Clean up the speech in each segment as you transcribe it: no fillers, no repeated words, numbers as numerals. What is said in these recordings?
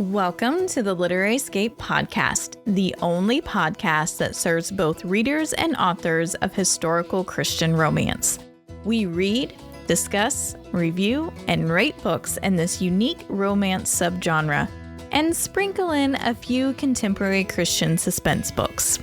Welcome to the Literary Escape podcast, the only podcast that serves both readers and authors of historical Christian romance. We read, discuss, review, and rate books in this unique romance subgenre, and sprinkle in a few contemporary Christian suspense books.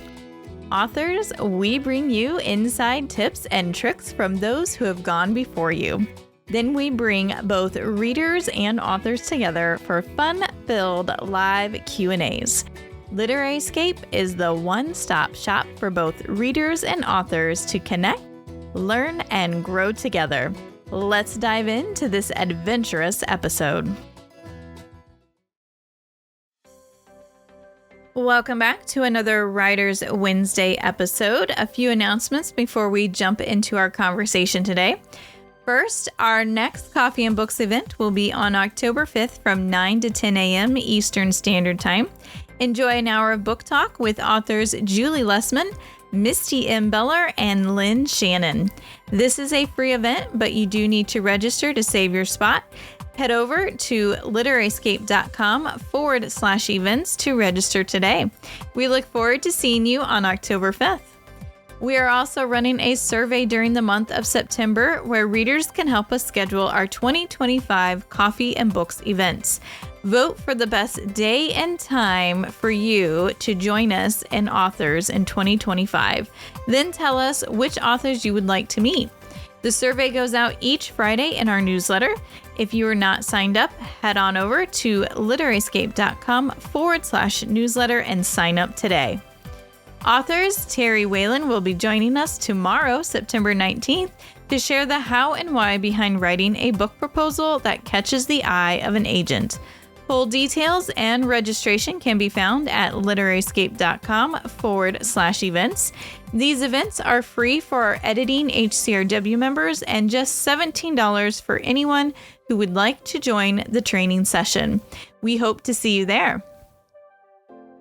Authors, we bring you inside tips and tricks from those who have gone before you. Then we bring both readers and authors together for fun-filled live Q&As. Literary Escape is the one-stop shop for both readers and authors to connect, learn, and grow together. Let's dive into this adventurous episode. Welcome back to another Writers Wednesday episode. A few announcements before we jump into our conversation today. First, our next Coffee and Books event will be on October 5th from 9 to 10 a.m. Eastern Standard Time. Enjoy an hour of book talk with authors Julie Lessman, Misty M. Beller, and Lynn Shannon. This is a free event, but you do need to register to save your spot. Head over to literaryescape.com/events to register today. We look forward to seeing you on October 5th. We are also running a survey during the month of September where readers can help us schedule our 2025 Coffee and Books events. Vote for the best day and time for you to join us and authors in 2025. Then tell us which authors you would like to meet. The survey goes out each Friday in our newsletter. If you are not signed up, head on over to literaryescape.com/newsletter and sign up today. Authors Terry Whalin will be joining us tomorrow, September 19th, to share the how and why behind writing a book proposal that catches the eye of an agent. Full details and registration can be found at literaryescape.com/events. These events are free for our editing HCRW members and just $17 for anyone who would like to join the training session. We hope to see you there.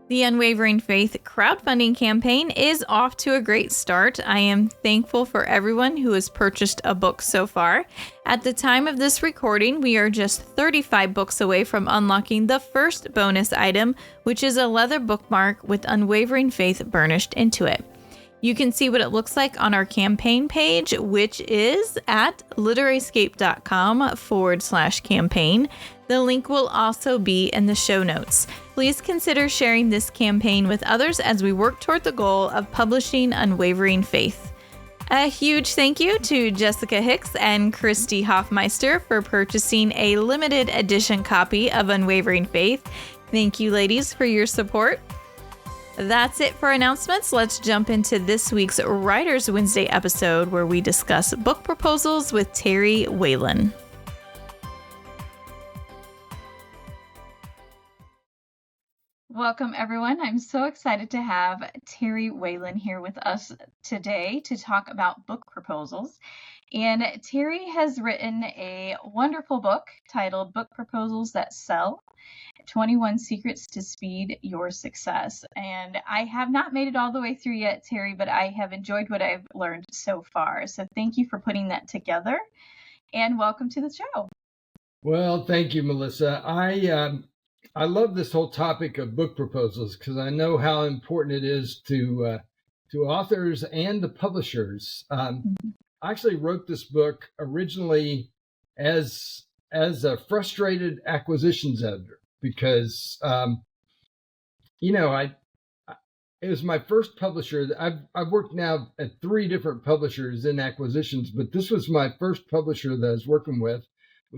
The Unwavering Faith crowdfunding campaign is off to a great start. I am thankful for everyone who has purchased a book so far. At the time of this recording, we are just 35 books away from unlocking the first bonus item, which is a leather bookmark with Unwavering Faith burnished into it. You can see what it looks like on our campaign page, which is at literaryescape.com/campaign. The link will also be in the show notes. Please consider sharing this campaign with others as we work toward the goal of publishing Unwavering Faith. A huge thank you to Jessica Hicks and Christy Hoffmeister for purchasing a limited edition copy of Unwavering Faith. Thank you, ladies, for your support. That's it for announcements. Let's jump into this week's Writers Wednesday episode where we discuss book proposals with Terry Whalin. Welcome, everyone. I'm so excited to have Terry Whalin here with us today to talk about book proposals. And Terry has written a wonderful book titled Book Proposals That Sell, 21 Secrets to Speed Your Success. And I have not made it all the way through yet, Terry, but I have enjoyed what I've learned so far. So thank you for putting that together and welcome to the show. Well, thank you, Melissa. I love this whole topic of book proposals because I know how important it is to authors and the publishers. I actually wrote this book originally as a frustrated acquisitions editor because it was my first publisher. I've worked now at 3 different publishers in acquisitions, but this was my first publisher that I was working with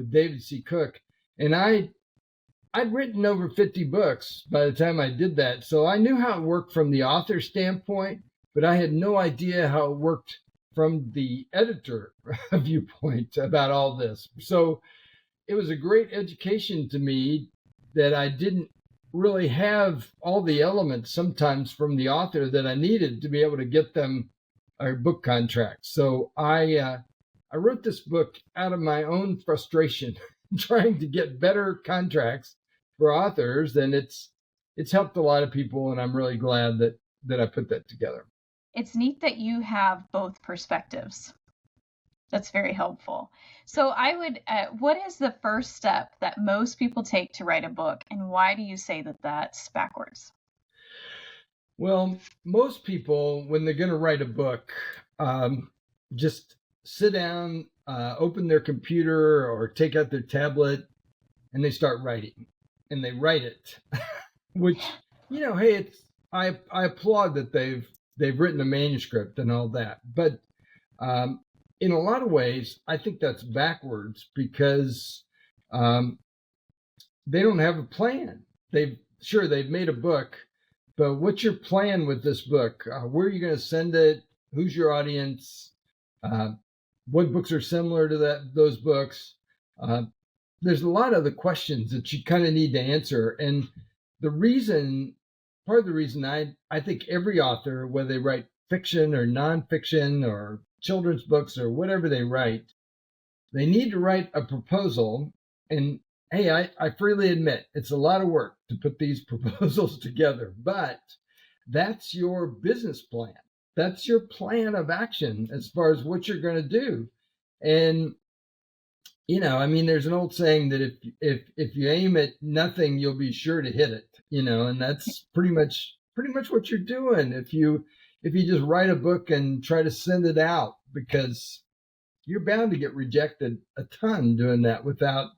David C. Cook, and I'd written over 50 books by the time I did that. So I knew how it worked from the author standpoint, but I had no idea how it worked from the editor viewpoint about all this. So it was a great education to me that I didn't really have all the elements sometimes from the author that I needed to be able to get them our book contracts. So I wrote this book out of my own frustration, trying to get better contracts for authors, and it's helped a lot of people, and I'm really glad that I put that together. It's neat that you have both perspectives. That's very helpful. So what is the first step that most people take to write a book, and why do you say that that's backwards? Well, most people, when they're going to write a book, just sit down, open their computer or take out their tablet, and they start writing, and they write it. Which, hey, I applaud that they've written a manuscript and all that, but in a lot of ways, I think that's backwards because um, they don't have a plan. They've made a book, but what's your plan with this book? Where are you going to send it? Who's your audience? Uh, what books are similar to those books? Uh, there's a lot of the questions that you kind of need to answer, and the reason, part of the reason I think every author, whether they write fiction or nonfiction or children's books or whatever they write, they need to write a proposal. And hey, I freely admit it's a lot of work to put these proposals together, but that's your business plan. That's your plan of action as far as what you're going to do. And there's an old saying that if you aim at nothing, you'll be sure to hit it. And that's pretty much what you're doing if you just write a book and try to send it out, because you're bound to get rejected a ton doing that without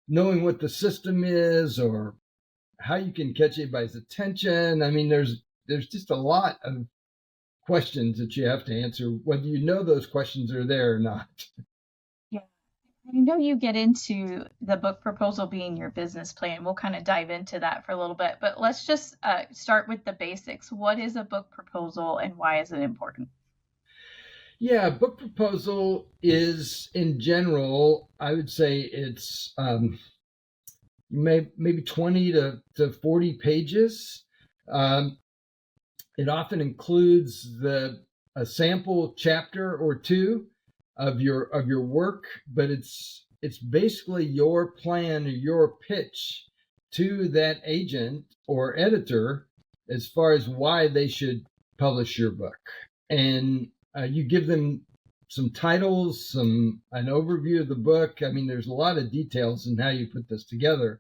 knowing what the system is or how you can catch anybody's attention. I mean, there's just a lot of questions that you have to answer, whether you know those questions are there or not. Yeah. I know you get into the book proposal being your business plan. We'll kind of dive into that for a little bit, but let's just start with the basics. What is a book proposal and why is it important? Yeah, book proposal is, in general, I would say it's maybe 20 to 40 pages. Um, it often includes a sample chapter or two of your work, but it's basically your plan or your pitch to that agent or editor as far as why they should publish your book. And you give them some titles, an overview of the book. I mean, there's a lot of details in how you put this together,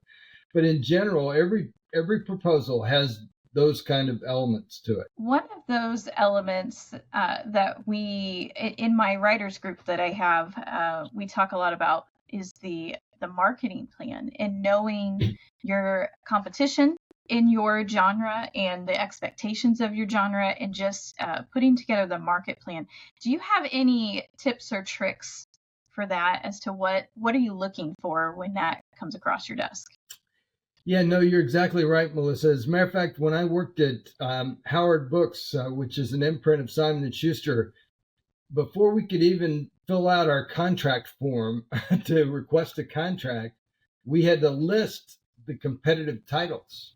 but in general, every proposal has those kind of elements to it. One of those elements that in my writers group that I have, we talk a lot about is the marketing plan and knowing your competition in your genre and the expectations of your genre, and just putting together the market plan. Do you have any tips or tricks for that as to what are you looking for when that comes across your desk? Yeah, no, you're exactly right, Melissa. As a matter of fact, when I worked at Howard Books, which is an imprint of Simon & Schuster, before we could even fill out our contract form to request a contract, we had to list the competitive titles.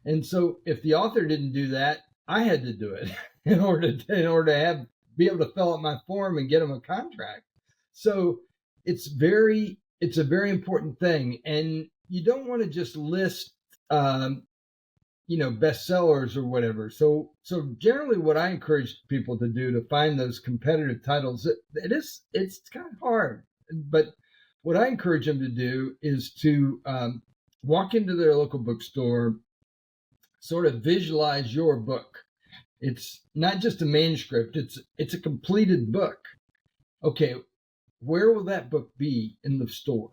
And so if the author didn't do that, I had to do it in order to be able to fill out my form and get them a contract. So it's a very important thing, and you don't want to just list bestsellers or whatever. So generally, what I encourage people to do to find those competitive titles, it's kind of hard, but what I encourage them to do is to walk into their local bookstore, sort of visualize your book. It's not just a manuscript; it's a completed book. Okay, where will that book be in the store?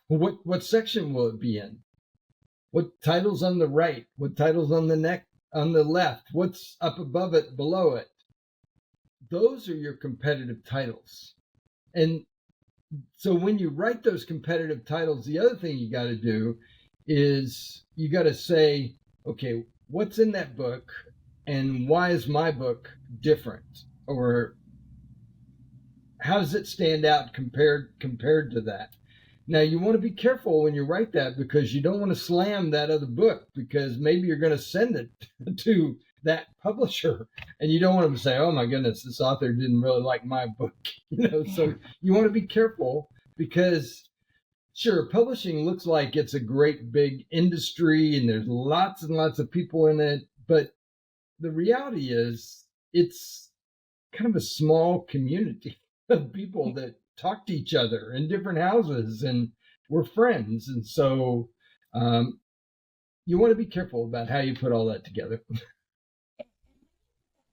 What section will it be in? What title's on the right? What title's on the left? What's up above it, below it? Those are your competitive titles. And so when you write those competitive titles, the other thing you got to do is you got to say, okay, what's in that book and why is my book different? Or how does it stand out compared to that? Now, you want to be careful when you write that, because you don't want to slam that other book, because maybe you're going to send it to that publisher and you don't want them to say, oh my goodness, this author didn't really like my book. So you want to be careful, because sure, publishing looks like it's a great big industry and there's lots and lots of people in it, but the reality is it's kind of a small community. of people that talk to each other in different houses and we're friends. And so you want to be careful about how you put all that together.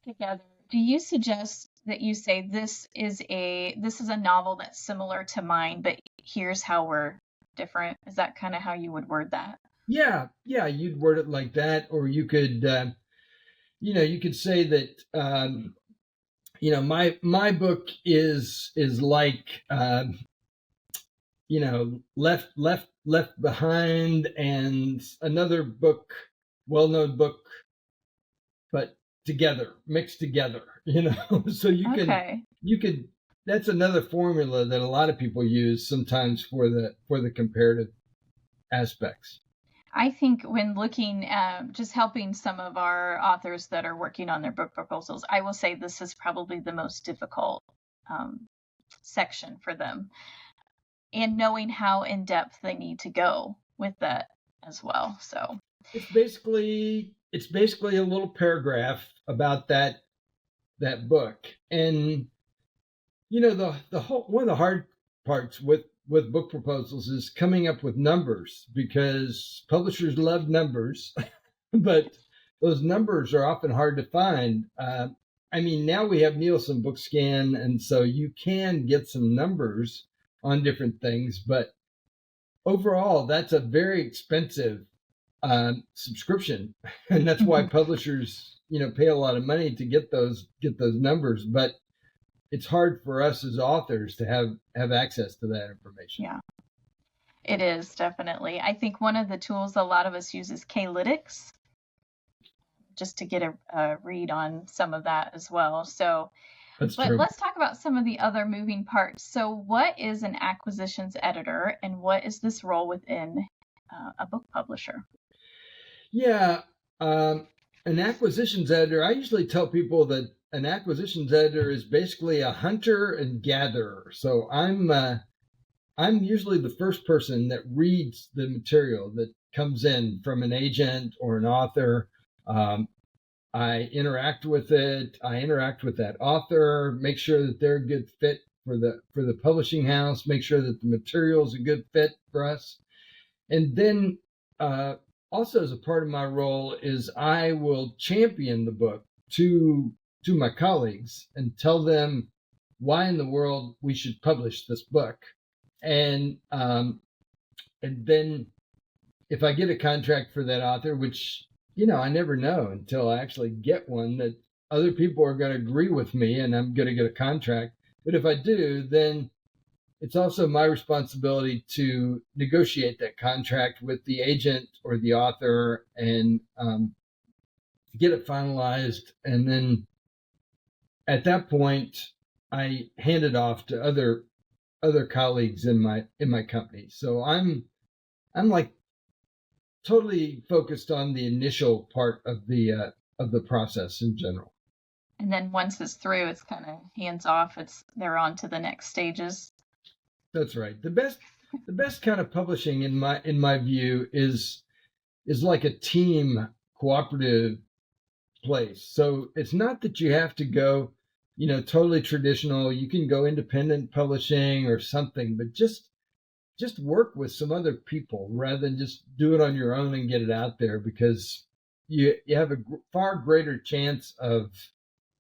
Together, do you suggest that you say this is a novel that's similar to mine, but here's how we're different? Is that kind of how you would word that? Yeah, yeah, you'd word it like that, or you could, you could say that, my book is like, left behind, and another book, well-known book, but together, mixed together, so Okay. you could, that's another formula that a lot of people use sometimes for the comparative aspects. I think when looking, just helping some of our authors that are working on their book proposals, I will say this is probably the most difficult section for them, and knowing how in depth they need to go with that as well. So It's basically a little paragraph about that book. And the whole, one of the hard parts with book proposals is coming up with numbers, because publishers love numbers, but those numbers are often hard to find. Now we have Nielsen Bookscan, and so you can get some numbers on different things, but overall, that's a very expensive subscription, and that's why publishers, pay a lot of money to get those numbers. But it's hard for us as authors to have access to that information. yeah, it is definitely. I think one of the tools a lot of us use is Klytics, just to get a read on some of that as well. So, That's but true. let's talk about some of the other moving parts. So, what is an acquisitions editor, and what is this role within a book publisher? Yeah, an acquisitions editor. I usually tell people that an acquisitions editor is basically a hunter and gatherer. So I'm usually the first person that reads the material that comes in from an agent or an author. I interact with it. I interact with that author, make sure that they're a good fit for the publishing house, make sure that the material is a good fit for us. And then also, as a part of my role, is I will champion the book to my colleagues and tell them why in the world we should publish this book. And then if I get a contract for that author, which I never know until I actually get one, that other people are going to agree with me and I'm going to get a contract. But if I do, then it's also my responsibility to negotiate that contract with the agent or the author and get it finalized. And then at that point, I hand it off to other colleagues in my company. So I'm like totally focused on the initial part of the process in general. And then once it's through, it's kind of hands off. They're on to the next stages. That's right. The best kind of publishing in my view is like a team cooperative place. So it's not that you have to go, totally traditional. You can go independent publishing or something, but just work with some other people rather than just do it on your own and get it out there, because you have a far greater chance of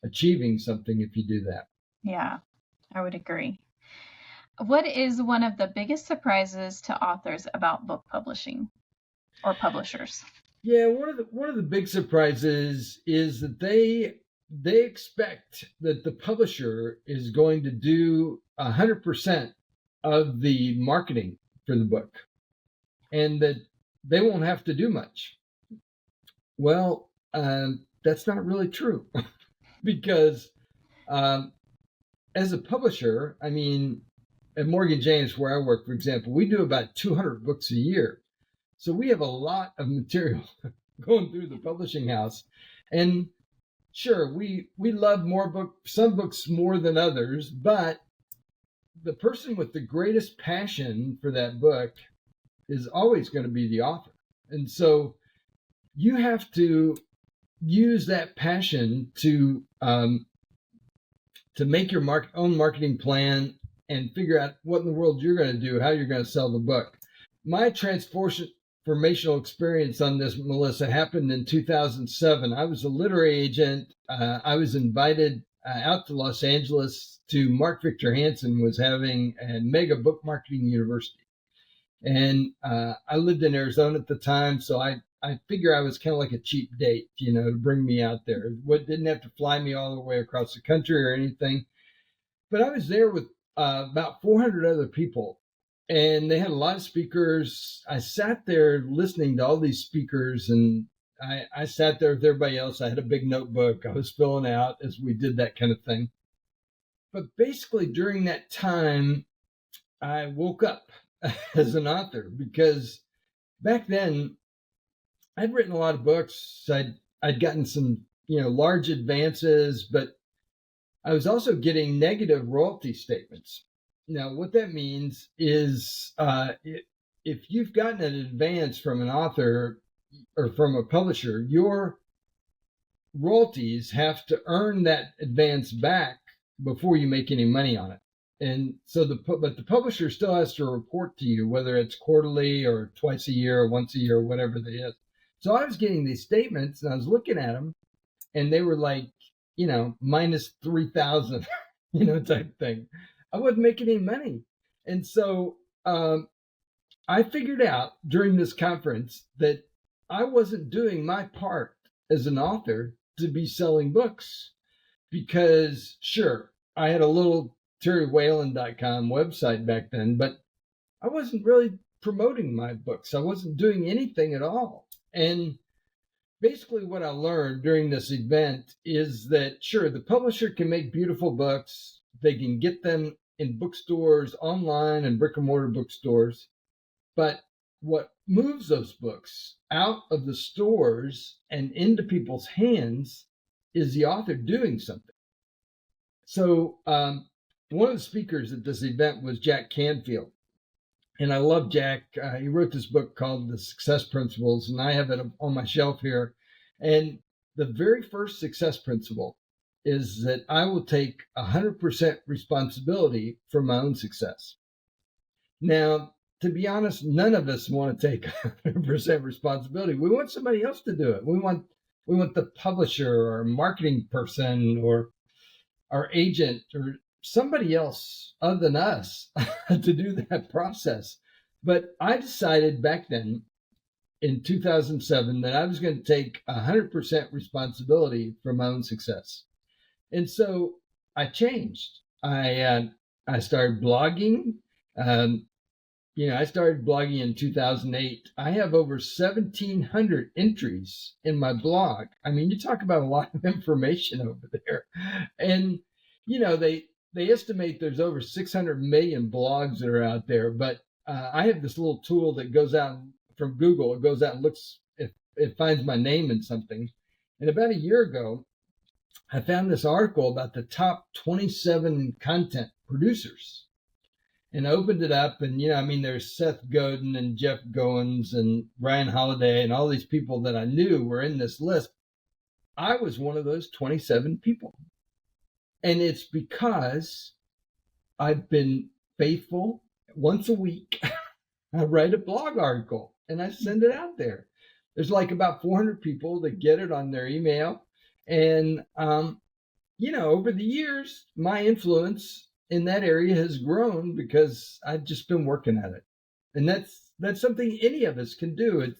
achieving something if you do that. Yeah, I would agree. What is one of the biggest surprises to authors about book publishing or publishers? Yeah, one of the big surprises is that they expect that the publisher is going to do 100% of the marketing for the book, and that they won't have to do much. Well, that's not really true, because as a publisher, at Morgan James, where I work, for example, we do about 200 books a year. So we have a lot of material going through the publishing house. And sure, we love some books more than others, but the person with the greatest passion for that book is always going to be the author. And so you have to use that passion to to make your own marketing plan and figure out what in the world you're going to do, how you're going to sell the book. My transformational experience on this, Melissa, happened in 2007. I was a literary agent. I was invited out to Los Angeles to Mark Victor Hansen was having a mega book marketing university. And I lived in Arizona at the time, so I figure I was kind of like a cheap date, to bring me out there. Didn't have to fly me all the way across the country or anything. But I was there with about 400 other people, and they had a lot of speakers. I sat there listening to all these speakers, and I sat there with everybody else. I had a big notebook I was filling out as we did that kind of thing. But basically, during that time, I woke up as an author, because back then I'd written a lot of books. I'd gotten some, large advances, but I was also getting negative royalty statements. Now, what that means is if you've gotten an advance from an author or from a publisher, your royalties have to earn that advance back before you make any money on it. And so but the publisher still has to report to you, whether it's quarterly or twice a year or once a year or whatever it is. So I was getting these statements and I was looking at them, and they were like, minus 3,000, type thing. I wasn't making any money. And so I figured out during this conference that I wasn't doing my part as an author to be selling books, because sure, I had a little TerryWhalin.com website back then, but I wasn't really promoting my books. I wasn't doing anything at all. And basically what I learned during this event is that, sure, the publisher can make beautiful books. They can get them in bookstores, online and brick and mortar bookstores. But what moves those books out of the stores and into people's hands is the author doing something. So one of the speakers at this event was Jack Canfield. And I love Jack. He wrote this book called The Success Principles, and I have it on my shelf here. And the very first success principle is that I will take 100% responsibility for my own success. Now, to be honest, none of us want to take 100% responsibility. We want somebody else to do it. We want the publisher or marketing person or our agent or somebody else other than us to do that process. But I decided back then in 2007 that I was going to take 100% responsibility for my own success. And so I changed. I started blogging. I started blogging in 2008. I have over 1,700 entries in my blog. I mean, you talk about a lot of information over there. And, they estimate there's over 600 million blogs that are out there. But I have this little tool that goes out from Google. It goes out and looks, if it finds my name in something. And about a year ago, I found this article about the top 27 content producers. And I opened it up, and there's Seth Godin and Jeff Goins and Ryan Holiday and all these people that I knew were in this list. I was one of those 27 people. And it's because I've been faithful. Once a week, I write a blog article and I send it out there. There's like about 400 people that get it on their email. And, over the years, my influence in that area has grown because I've just been working at it. And that's something any of us can do. It's,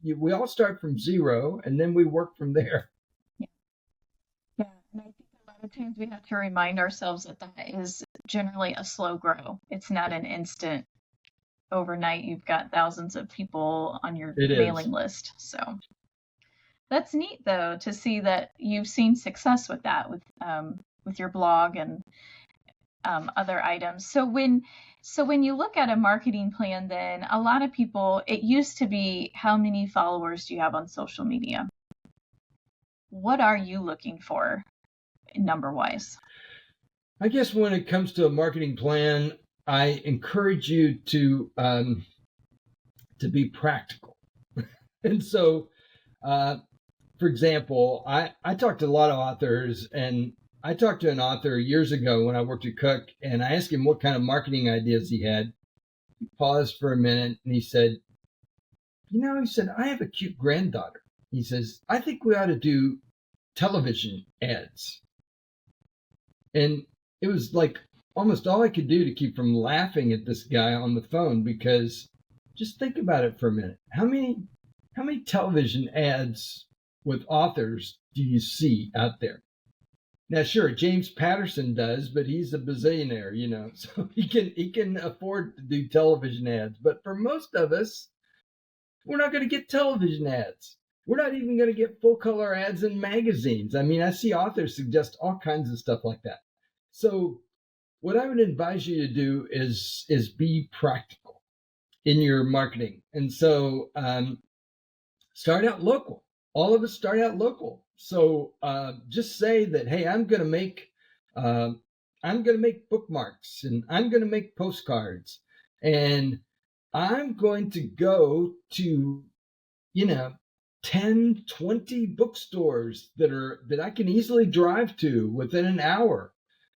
we all start from zero and then we work from there. Yeah. And I think a lot of times we have to remind ourselves that is generally a slow grow. It's not an instant overnight. You've got thousands of people on your mailing list. So that's neat, though, to see that you've seen success with that, with your blog and other items. So when you look at a marketing plan, then a lot of people, it used to be, how many followers do you have on social media? What are you looking for number-wise? I guess when it comes to a marketing plan, I encourage you to be practical. And so, for example, I talk to a lot of authors, and I talked to an author years ago when I worked at Cook, and I asked him what kind of marketing ideas he had. He paused for a minute and he said, he said, I have a cute granddaughter. He says, I think we ought to do television ads. And it was like almost all I could do to keep from laughing at this guy on the phone, because just think about it for a minute. How many television ads with authors do you see out there? Now, sure, James Patterson does, but he's a bazillionaire, so he can afford to do television ads. But for most of us, we're not going to get television ads. We're not even going to get full color ads in magazines. I mean, I see authors suggest all kinds of stuff like that. So what I would advise you to do is be practical in your marketing. And so start out local. All of us start out local. So just say that, hey, I'm going to make bookmarks, and I'm going to make postcards, and I'm going to go to, 10, 20 bookstores that I can easily drive to within an hour.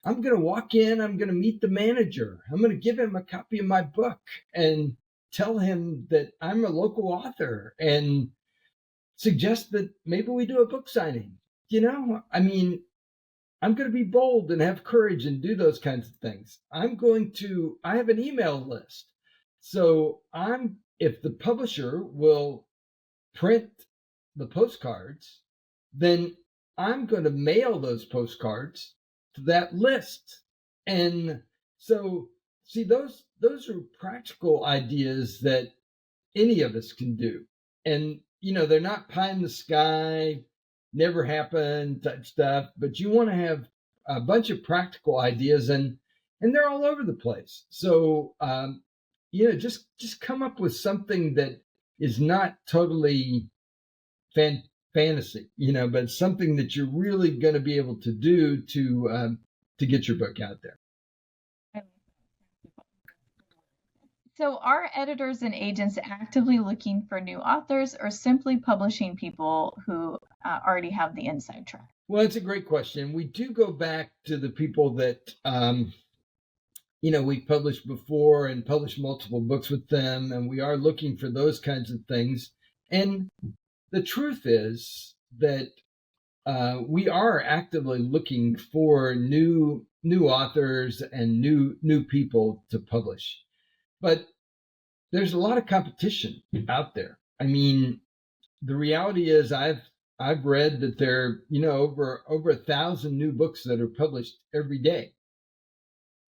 I'm going to walk in, I'm going to meet the manager. I'm going to give him a copy of my book and tell him that I'm a local author, and suggest that maybe we do a book signing. I mean, I'm going to be bold and have courage and do those kinds of things. I have an email list. So if the publisher will print the postcards, then I'm going to mail those postcards to that list. And so, see, those are practical ideas that any of us can do. And, they're not pie in the sky, never happen type stuff, but you want to have a bunch of practical ideas, and they're all over the place. So, just come up with something that is not totally fantasy, but something that you're really going to be able to do to get your book out there. So are editors and agents actively looking for new authors, or simply publishing people who already have the inside track? Well, it's a great question. We do go back to the people that, we've published before and published multiple books with them, and we are looking for those kinds of things. And the truth is that we are actively looking for new authors and new people to publish. But there's a lot of competition out there. I mean, the reality is I've read that there, over 1,000 new books that are published every day.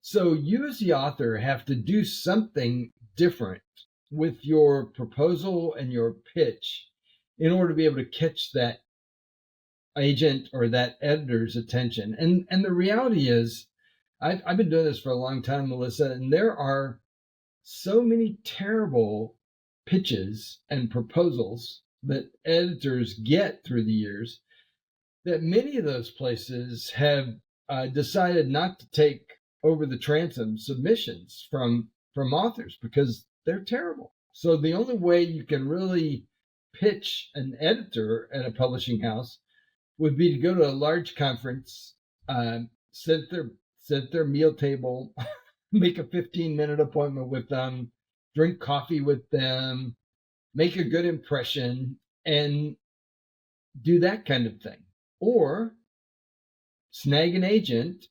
So you as the author have to do something different with your proposal and your pitch in order to be able to catch that agent or that editor's attention. And the reality is, I've been doing this for a long time, Melissa, and there are so many terrible pitches and proposals that editors get through the years that many of those places have decided not to take over the transom submissions from authors because they're terrible. So the only way you can really pitch an editor at a publishing house would be to go to a large conference, sit at their meal table, make a 15-minute appointment with them, drink coffee with them, make a good impression, and do that kind of thing. Or snag an agent,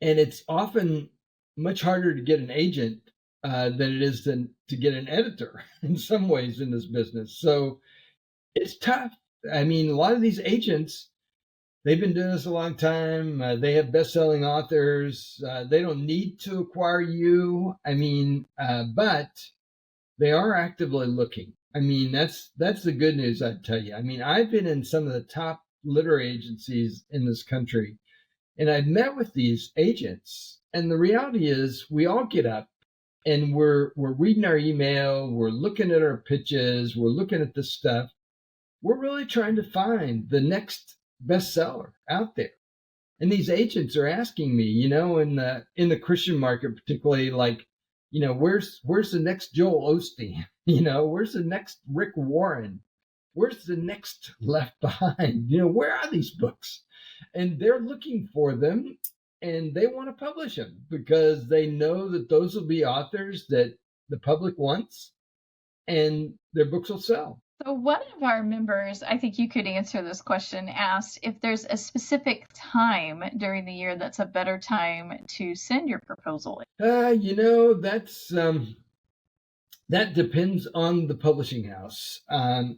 and it's often much harder to get an agent than it is to get an editor in some ways in this business. So it's tough. I mean, a lot of these agents, they've been doing this a long time. They have best-selling authors. They don't need to acquire you. I mean, but they are actively looking. I mean, that's the good news, I'd tell you. I mean, I've been in some of the top literary agencies in this country, and I've met with these agents. And the reality is, we all get up and we're reading our email, we're looking at our pitches, we're looking at this stuff. We're really trying to find the next bestseller out there. And these agents are asking me, in the Christian market, particularly, like, where's the next Joel Osteen? Where's the next Rick Warren? where's the next left behind? Where are these books? And they're looking for them, and they want to publish them because they know that those will be authors that the public wants, and their books will sell. So one of our members, I think you could answer this question, asked if there's a specific time during the year that's a better time to send your proposal. That's that depends on the publishing house. I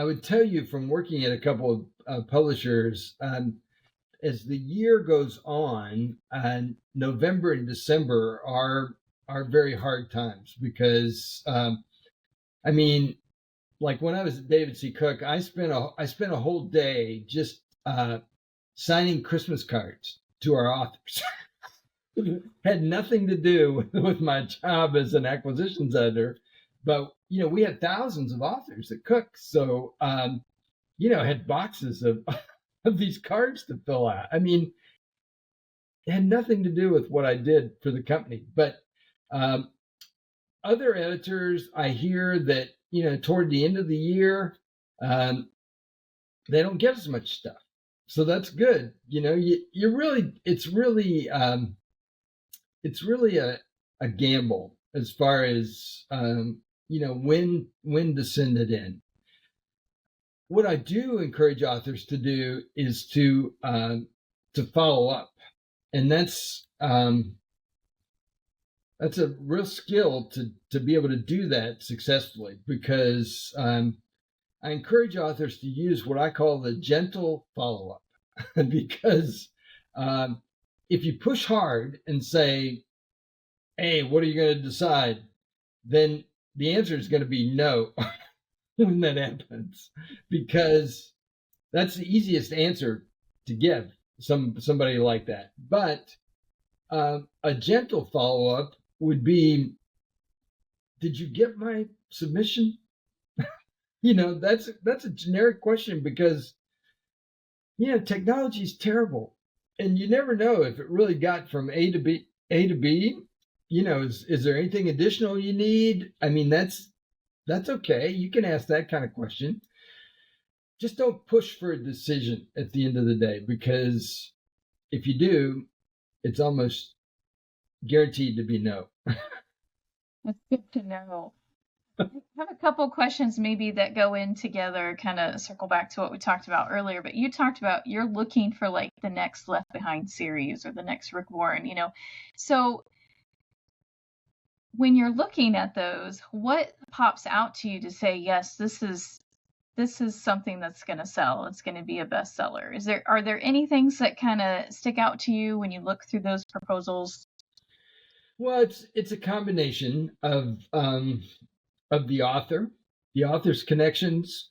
would tell you from working at a couple of publishers, as the year goes on, November and December are very hard times because, like when I was at David C. Cook, I spent a whole day just signing Christmas cards to our authors. Had nothing to do with my job as an acquisitions editor, but we had thousands of authors at Cook, so had boxes of these cards to fill out. It had nothing to do with what I did for the company, but other editors, I hear that toward the end of the year, they don't get as much stuff, so that's good. It's really a gamble as far as when to send it in. What I do encourage authors to do is to follow up, and that's a real skill to be able to do that successfully, because I encourage authors to use what I call the gentle follow-up because if you push hard and say, hey, what are you going to decide? Then the answer is going to be no when that happens, because that's the easiest answer to give somebody like that. But a gentle follow-up would be, did you get my submission? That's a generic question because, technology is terrible, and you never know if it really got from A to B. Is there anything additional you need? That's okay. You can ask that kind of question. Just don't push for a decision at the end of the day, because if you do, it's almost guaranteed to be no. That's good to know. I have a couple questions maybe that go in together, kind of circle back to what we talked about earlier, but you talked about you're looking for like the next Left Behind series or the next Rick Warren, So when you're looking at those, what pops out to you to say, yes, this is something that's going to sell. It's going to be a bestseller. Are there any things that kind of stick out to you when you look through those proposals? Well, it's a combination of the author's connections,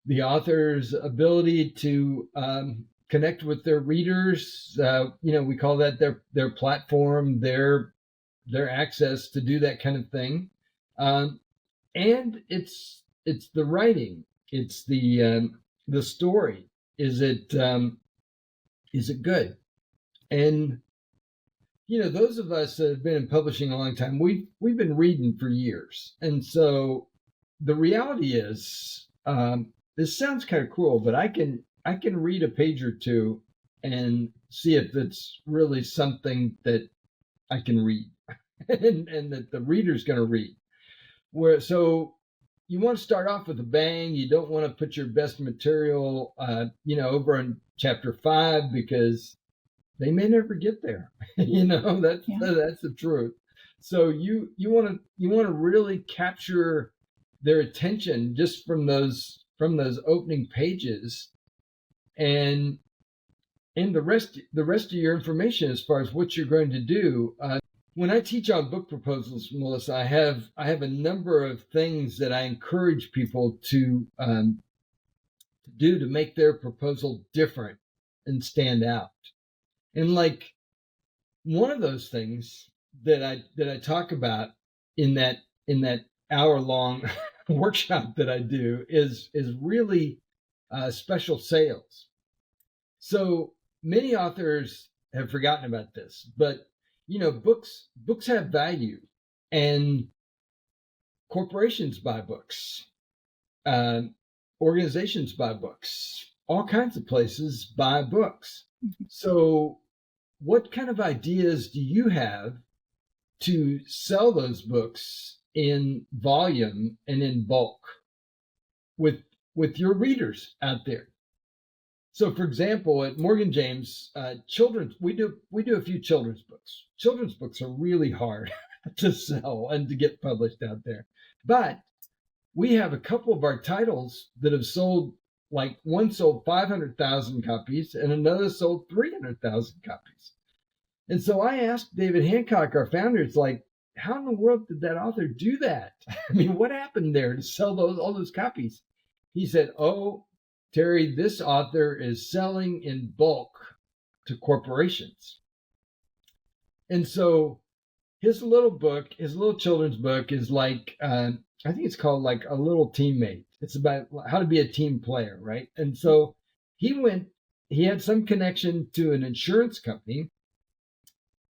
the author's ability to connect with their readers. We call that their platform, their access to do that kind of thing, and it's the writing, it's the story. Is it good? And those of us that have been in publishing a long time, we've been reading for years, and so the reality is, this sounds kind of cruel, but I can read a page or two and see if it's really something that I can read and that the reader's going to read. So you want to start off with a bang. You don't want to put your best material, over in chapter 5, because they may never get there. That's the truth. So you want to really capture their attention just from those opening pages, and the rest of your information as far as what you're going to do. When I teach on book proposals, Melissa, I have a number of things that I encourage people to do to make their proposal different and stand out. And like one of those things that I talk about in that hour-long workshop that I do is really special sales. So many authors have forgotten about this, but books have value, and corporations buy books. organizations buy books. All kinds of places buy books. So, what kind of ideas do you have to sell those books in volume and in bulk with your readers out there? So, for example, at Morgan James, children's we do a few children's books. Children's books are really hard to sell and to get published out there, but we have a couple of our titles that have sold, like one sold 500,000 copies and another sold 300,000 copies. And so I asked David Hancock, our founder, it's like, how in the world did that author do that? I mean, what happened there to sell all those copies? He said, oh, Terry, this author is selling in bulk to corporations. And so his little children's book is like, I think it's called like A Little Teammate. It's about how to be a team player, right? And so he had some connection to an insurance company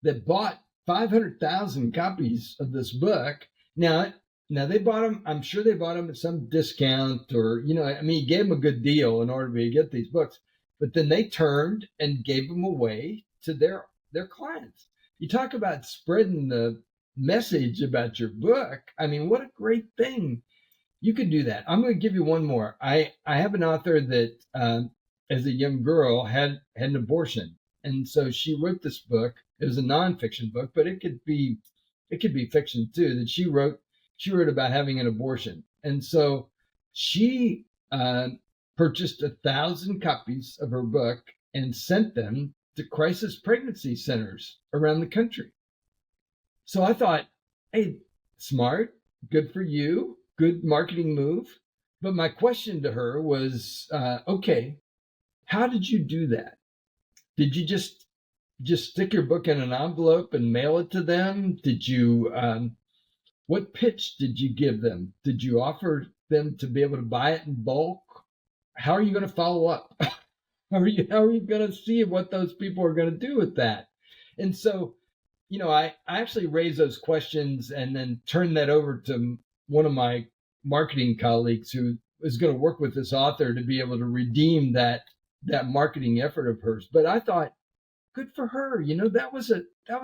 that bought 500,000 copies of this book. Now they bought them, I'm sure they bought them at some discount or, he gave them a good deal in order to get these books, but then they turned and gave them away to their clients. You talk about spreading the message about your book. I mean, what a great thing. You could do that. I'm going to give you one more. I have an author that, as a young girl, had an abortion. And so she wrote this book. It was a nonfiction book, but it could be fiction too, that she wrote about having an abortion. And so she purchased 1,000 copies of her book and sent them to crisis pregnancy centers around the country. So I thought, hey, smart, good for you, good marketing move. But my question to her was, okay, how did you do that? Did you just stick your book in an envelope and mail it to them? Did you, what pitch did you give them? Did you offer them to be able to buy it in bulk? How are you going to follow up? How are you going to see what those people are going to do with that? And so, I actually raised those questions and then turned that over to one of my marketing colleagues who is going to work with this author to be able to redeem that marketing effort of hers. But I thought, good for her. That was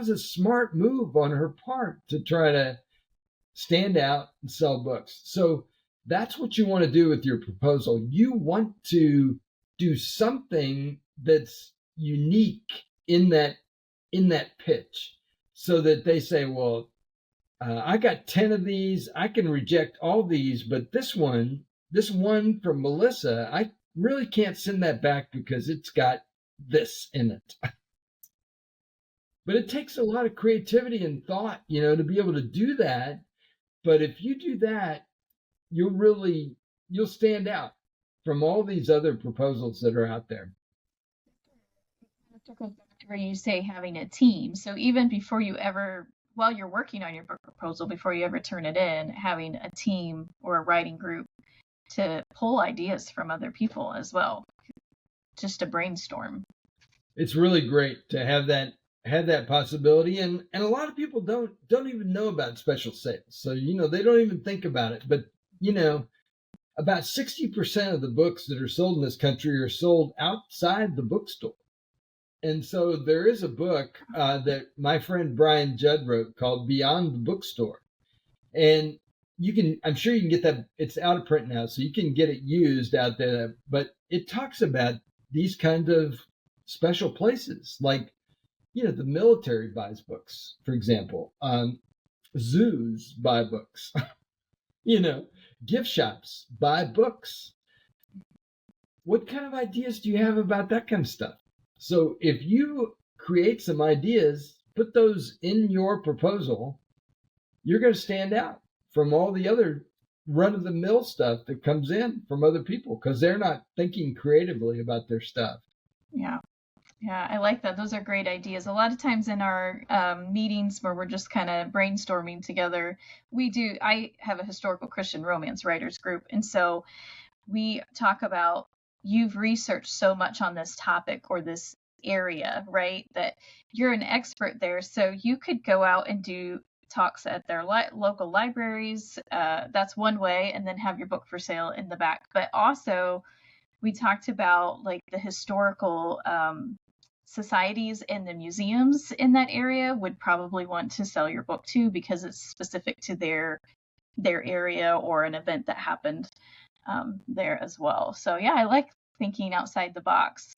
a smart move on her part to try to stand out and sell books. So that's what you want to do with your proposal. You want to do something that's unique in that pitch, so that they say, well, I got 10 of these. I can reject all these, but this one from Melissa, I really can't send that back because it's got this in it. But it takes a lot of creativity and thought, to be able to do that. But if you do that, you'll stand out from all these other proposals that are out there. Where you say having a team. So even while you're working on your book proposal, before you ever turn it in, having a team or a writing group to pull ideas from other people as well, just to brainstorm. It's really great to have that possibility, and a lot of people don't even know about special sales, so they don't even think about it. But about 60% of the books that are sold in this country are sold outside the bookstore. And so there is a book that my friend Brian Judd wrote called Beyond the Bookstore, and I'm sure you can get that. It's out of print now, so you can get it used out there. But it talks about these kind of special places, like the military buys books, for example. Zoos buy books. Gift shops buy books. What kind of ideas do you have about that kind of stuff? So if you create some ideas, put those in your proposal, you're going to stand out from all the other run-of-the-mill stuff that comes in from other people, because they're not thinking creatively about their stuff. Yeah. Yeah, I like that. Those are great ideas. A lot of times in our meetings where we're just kind of brainstorming together, I have a historical Christian romance writers group. And so we talk about, you've researched so much on this topic or this area, right? That you're an expert there. So you could go out and do talks at their local libraries. That's one way, and then have your book for sale in the back. But also, we talked about like the historical societies and the museums in that area would probably want to sell your book too, because it's specific to their area or an event that happened there as well. So yeah, I like thinking outside the box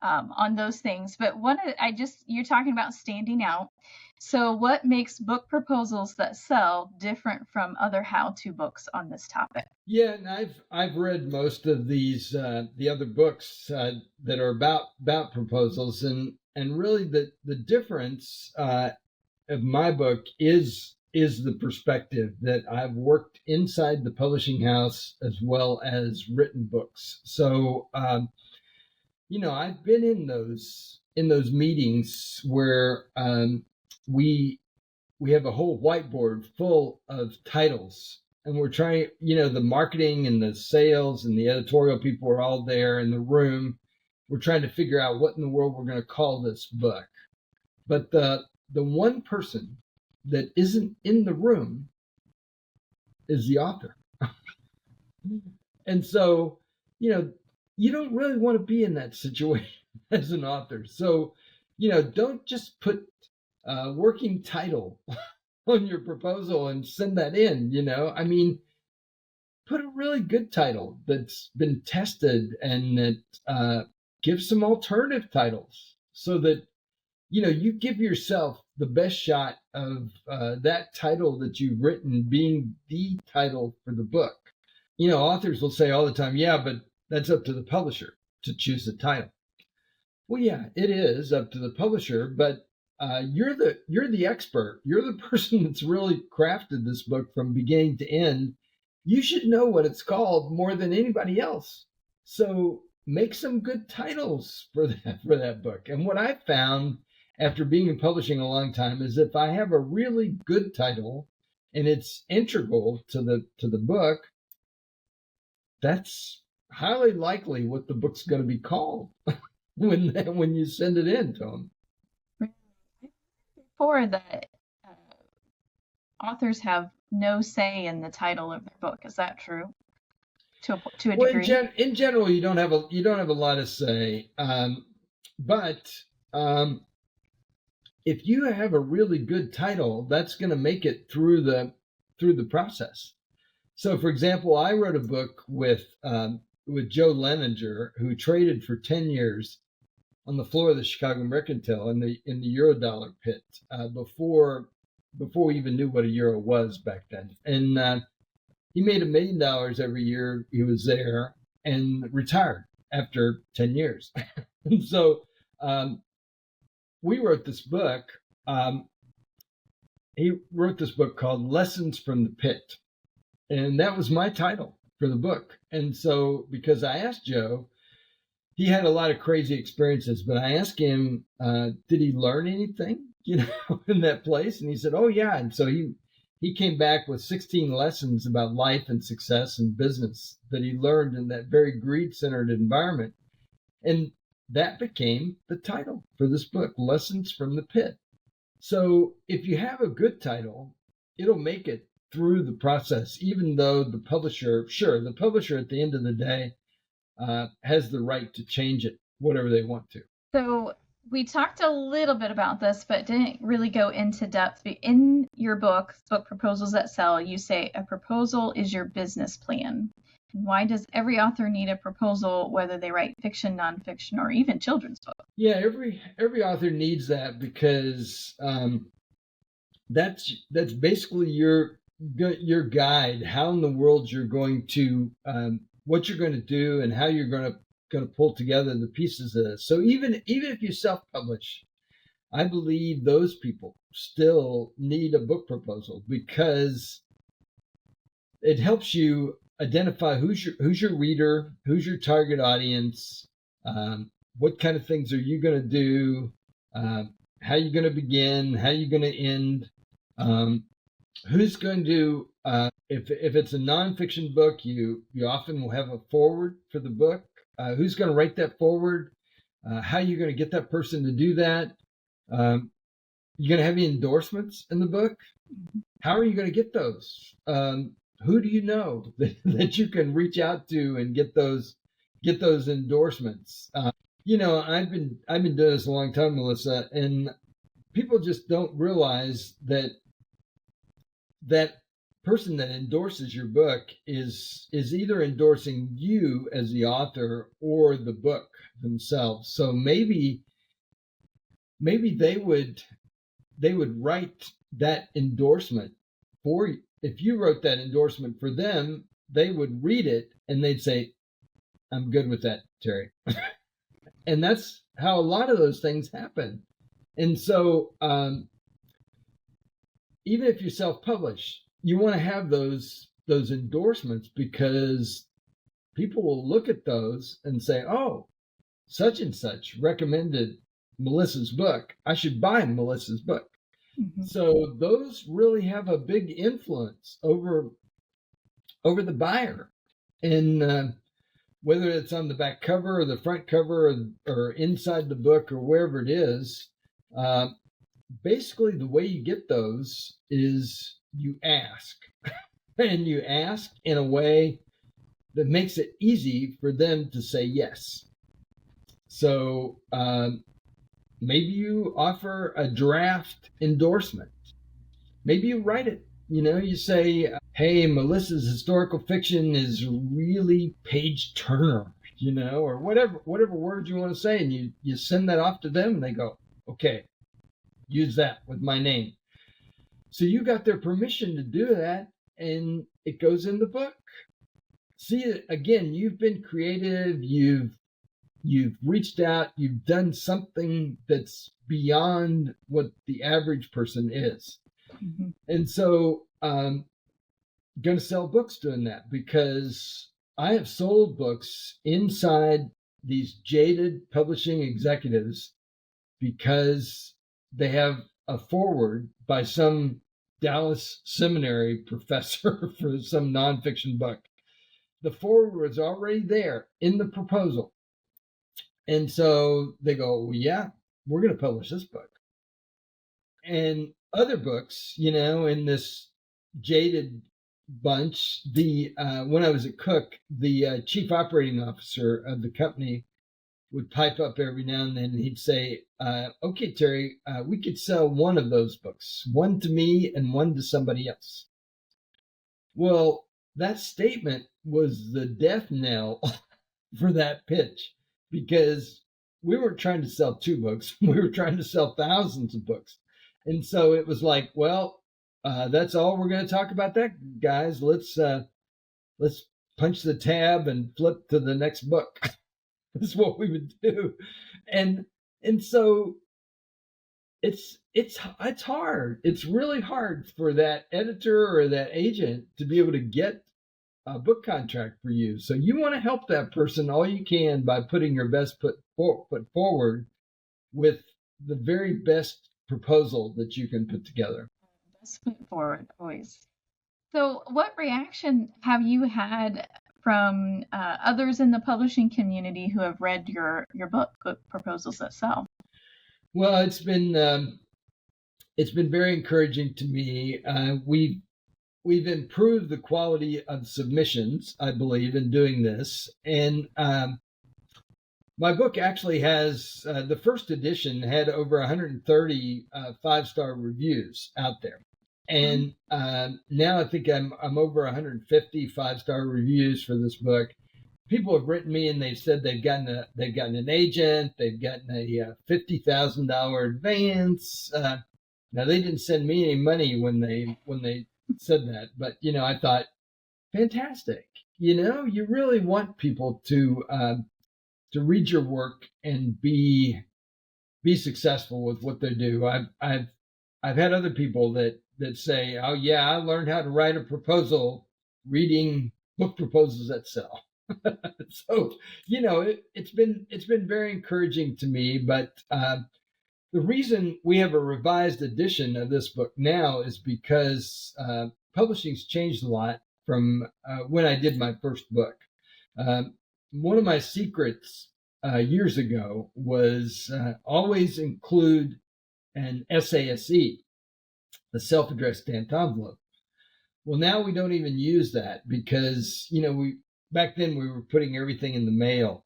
on those things. But you're talking about standing out. So what makes book proposals that sell different from other how-to books on this topic? Yeah, and I've read most of these the other books that are about proposals, and really the difference of my book is the perspective that I've worked inside the publishing house as well as written books. So I've been in those meetings where we have a whole whiteboard full of titles, and we're trying, the marketing and the sales and the editorial people are all there in the room. We're trying to figure out what in the world we're going to call this book. But the one person that isn't in the room is the author. And so, you don't really want to be in that situation as an author. So, don't just put a working title on your proposal and send that in. I mean, put a really good title that's been tested, and that gives some alternative titles, so that you give yourself the best shot of that title that you've written being the title for the book. Authors will say all the time, yeah, but that's up to the publisher to choose the title. Well, yeah, it is up to the publisher, but you're the expert. You're the person that's really crafted this book from beginning to end. You should know what it's called more than anybody else. So make some good titles for that book. And what I found after being in publishing a long time is if I have a really good title and it's integral to the book, that's highly likely what the book's going to be called when you send it in to them. Before that, authors have no say in the title of their book. Is that true? To a degree. In general, you don't have a lot of say, but if you have a really good title, that's going to make it through the process. So, for example, I wrote a book with Joe Leninger, who traded for 10 years on the floor of the Chicago Mercantile in the Eurodollar pit before we even knew what a euro was back then. And he made $1 million every year he was there, and retired after 10 years. And so we wrote this book. He wrote this book called Lessons from the Pit. And that was my title for the book. And so, because I asked Joe, he had a lot of crazy experiences, but I asked him, did he learn anything, in that place? And he said, oh, yeah. And so he came back with 16 lessons about life and success and business that he learned in that very greed-centered environment. And that became the title for this book, Lessons from the Pit. So if you have a good title, it'll make it through the process, even though the publisher at the end of the day has the right to change it, whatever they want to. So we talked a little bit about this, but didn't really go into depth. In your book, Proposals That Sell, you say a proposal is your business plan. Why does every author need a proposal, whether they write fiction, nonfiction, or even children's books? Yeah, every author needs that, because that's basically your guide, how in the world you're going to what you're going to do and how you're going to pull together the pieces of this. So even if you self-publish, I believe those people still need a book proposal, because it helps you identify who's your reader, who's your target audience, what kind of things are you going to do, how you going to begin, how you going to end, who's going to if it's a nonfiction book, you often will have a foreword for the book. Who's going to write that foreword? How are you going to get that person to do that? you going to have any endorsements in the book? How are you going to get those? Who do you know that you can reach out to and get those endorsements? I've been doing this a long time, Melissa, and people just don't realize that person that endorses your book is either endorsing you as the author or the book themselves. So maybe they would write that endorsement for you. If you wrote that endorsement for them, they would read it and they'd say, I'm good with that, Terry. And that's how a lot of those things happen. And so even if you self-publish, you want to have those endorsements, because people will look at those and say, oh, such and such recommended Melissa's book. I should buy Melissa's book. Mm-hmm. So those really have a big influence over the buyer. And whether it's on the back cover or the front cover or inside the book or wherever it is, basically the way you get those is you ask. And you ask in a way that makes it easy for them to say yes. So maybe you offer a draft endorsement. Maybe you write it. You say, hey, Melissa's historical fiction is really page turner, or whatever words you want to say. And you send that off to them and they go, okay, use that with my name. So you got their permission to do that, and it goes in the book. See, again, you've been creative. You've reached out. You've done something that's beyond what the average person is. Mm-hmm. And so I'm going to sell books doing that, because I have sold books inside these jaded publishing executives because they have a foreword by some Dallas seminary professor for some nonfiction book. The foreword was already there in the proposal. And so they go, well, yeah, we're going to publish this book. And other books, in this jaded bunch, when I was at Cook, the chief operating officer of the company would pipe up every now and then, and he'd say, okay, Terry, we could sell one of those books, one to me and one to somebody else. Well, that statement was the death knell for that pitch, because we weren't trying to sell 2 books. We were trying to sell thousands of books. And so it was like, well, that's all we're going to talk about that, guys. Let's punch the tab and flip to the next book. That's what we would do. And so it's hard. It's really hard for that editor or that agent to be able to get a book contract for you. So you want to help that person all you can by putting your best foot forward with the very best proposal that you can put together. Best foot forward, always. So what reaction have you had from others in the publishing community who have read your book proposals that sell? Well, it's been very encouraging to me. We've improved the quality of submissions, I believe, in doing this. And my book actually has, the first edition had over 130 5-star reviews out there. And now I think I'm over 150 5-star reviews for this book. People have written me and they've said they've gotten an agent, they've gotten a $50,000 advance. Now they didn't send me any money when they said that, but I thought, fantastic. You really want people to read your work and be successful with what they do. I've had other people that say, oh yeah, I learned how to write a proposal reading book proposals that sell. So it's been very encouraging to me. But the reason we have a revised edition of this book now is because publishing's changed a lot from when I did my first book. One of my secrets years ago was always include an SASE, a self-addressed stamped envelope. Well, now we don't even use that because, we back then we were putting everything in the mail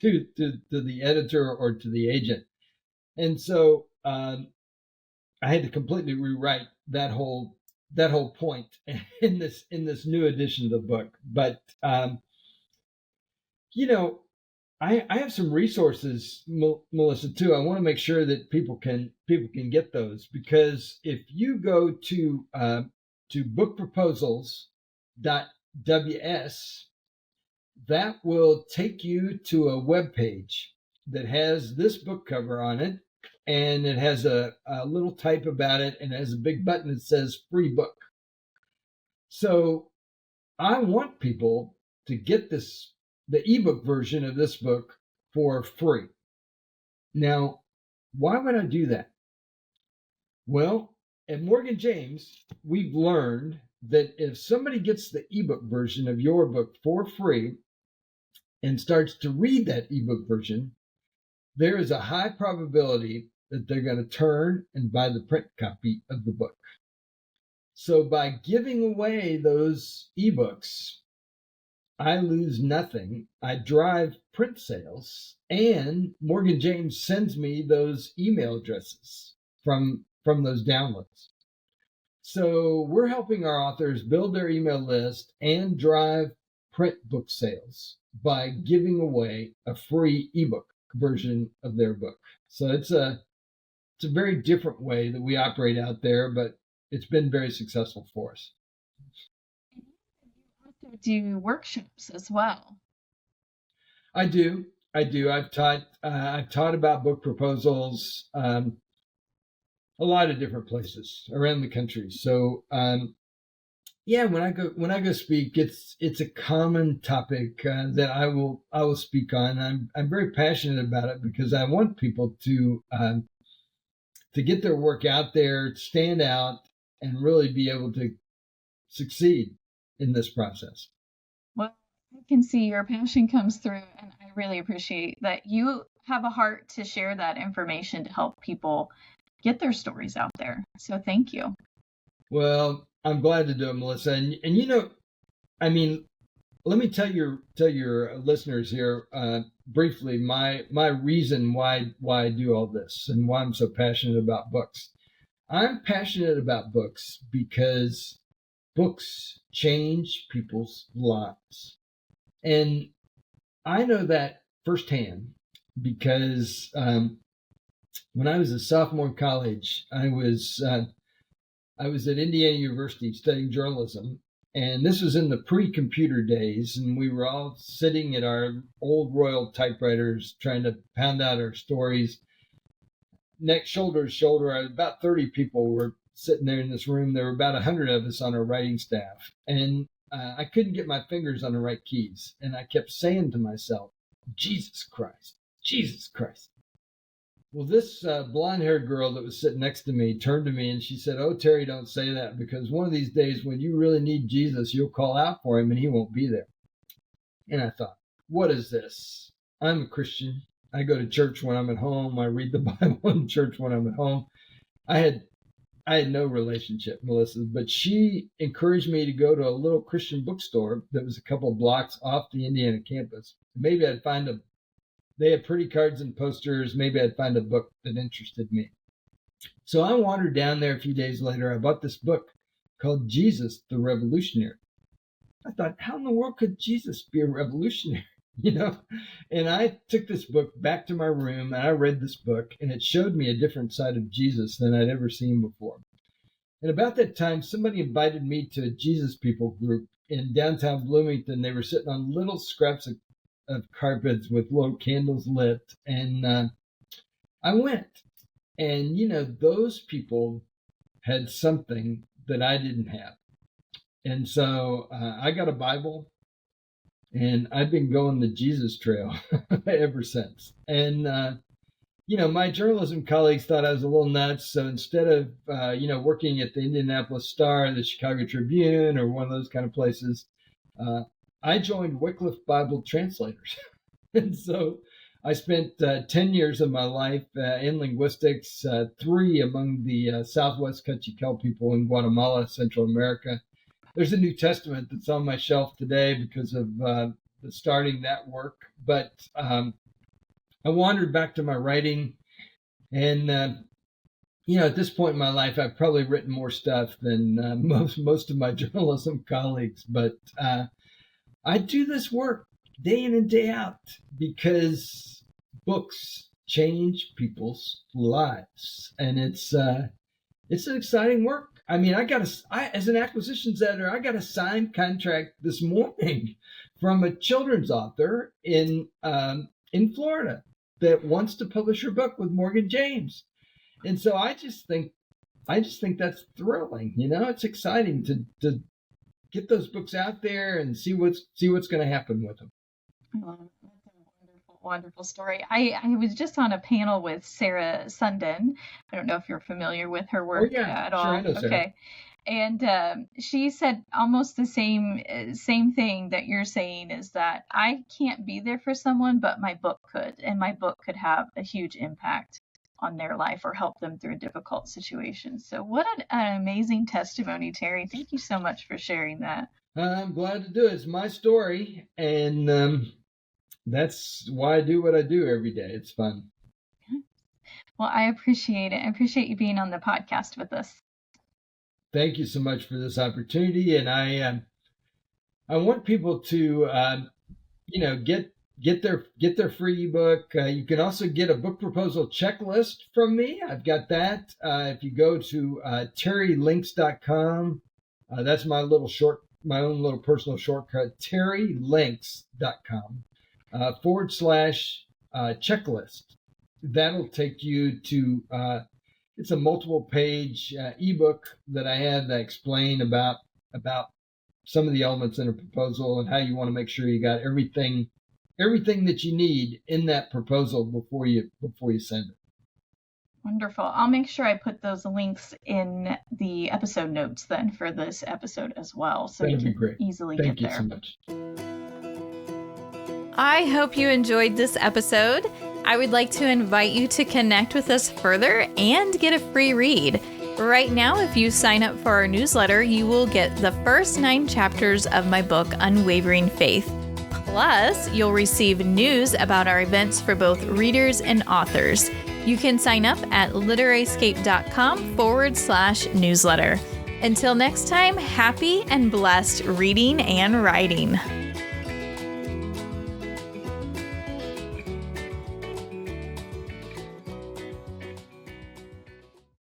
to the editor or to the agent. And so I had to completely rewrite that whole point in this new edition of the book. But I have some resources, Melissa, too. I want to make sure that people can get those, because if you go to bookproposals.ws, that will take you to a web page that has this book cover on it, and it has a little type about it, and it has a big button that says free book. So I want people to get the ebook version of this book for free. Now, why would I do that? Well, at Morgan James, we've learned that if somebody gets the ebook version of your book for free and starts to read that ebook version, there is a high probability that they're going to turn and buy the print copy of the book. So by giving away those ebooks, I lose nothing. I drive print sales, and Morgan James sends me those email addresses from those downloads. So we're helping our authors build their email list and drive print book sales by giving away a free ebook version of their book. So it's a very different way that we operate out there, but it's been very successful for us. You also do workshops as well. I do. I've taught about book proposals a lot of different places around the country. So yeah, when I go speak, it's a common topic that I will speak on. I'm very passionate about it because I want people to get their work out there, stand out, and really be able to succeed in this process. Well, I can see your passion comes through, and I really appreciate that you have a heart to share that information to help people get their stories out there. So thank you. Well, I'm glad to do it, Melissa. And I mean, let me tell your listeners here briefly my reason why I do all this and why I'm so passionate about books. I'm passionate about books because books change people's lives, and I know that firsthand because when I was a sophomore in college, I was at Indiana University studying journalism, and this was in the pre-computer days, and we were all sitting at our old Royal typewriters trying to pound out our stories. Next, shoulder to shoulder, about 30 people were sitting there in this room. There were about 100 of us on our writing staff, and I couldn't get my fingers on the right keys, and I kept saying to myself, Jesus Christ, Jesus Christ. Well, this blonde-haired girl that was sitting next to me turned to me and she said, "Oh, Terry, don't say that, because one of these days when you really need Jesus, you'll call out for him and he won't be there." And I thought, what is this? I'm a Christian. I go to church when I'm at home. I read the Bible in church when I'm at home. I had no relationship, Melissa, but she encouraged me to go to a little Christian bookstore that was a couple of blocks off the Indiana campus. Maybe I'd find they had pretty cards and posters. Maybe I'd find a book that interested me. So I wandered down there a few days later. I bought this book called Jesus the Revolutionary. I thought, how in the world could Jesus be a revolutionary? And I took this book back to my room and I read this book, and it showed me a different side of Jesus than I'd ever seen before. And about that time, somebody invited me to a Jesus People group in downtown Bloomington. They were sitting on little scraps of carpets with little candles lit, and I went. And those people had something that I didn't have, and so I got a Bible, and I've been going the Jesus trail ever since. And my journalism colleagues thought I was a little nuts, so instead of working at the Indianapolis Star, the Chicago Tribune, or one of those kind of places, I joined Wycliffe Bible Translators. And so I spent 10 years of my life in linguistics, 3 among the Southwest Kaqchikel people in Guatemala, Central America. There's a New Testament that's on my shelf today because of starting that work. But I wandered back to my writing, and at this point in my life, I've probably written more stuff than most of my journalism colleagues. But I do this work day in and day out because books change people's lives, and it's an exciting work. I mean, as an acquisitions editor, I got a signed contract this morning from a children's author in Florida that wants to publish her book with Morgan James, and so I just think that's thrilling. It's exciting to get those books out there and see what's going to happen with them. That's a wonderful story. I was just on a panel with Sarah Sundin. I don't know if you're familiar with her work at all. I know Sarah. Okay. And she said almost the same thing that you're saying, is that I can't be there for someone, but my book could, and my book could have a huge impact on their life or help them through a difficult situation. So what an amazing testimony, Terry. Thank you so much for sharing that. I'm glad to do it. It's my story, and that's why I do what I do every day. It's fun. Well, I appreciate it. I appreciate you being on the podcast with us. Thank you so much for this opportunity, and I want people to get their free ebook. You can also get a book proposal checklist from me. I've got that. If you go to terrylinks.com, that's my own little personal shortcut, terrylinks.com /checklist. That'll take you to it's a multiple page ebook that I have that explain about some of the elements in a proposal and how you want to make sure you got everything that you need in that proposal before you send it. Wonderful. I'll make sure I put those links in the episode notes then for this episode as well, so That'd you be can great. easily Thank get there. Thank you so much. I hope you enjoyed this episode. I would like to invite you to connect with us further and get a free read. Right now, if you sign up for our newsletter, you will get the first 9 chapters of my book, Unwavering Faith. Plus, you'll receive news about our events for both readers and authors. You can sign up at literaryscape.com /newsletter. Until next time, happy and blessed reading and writing.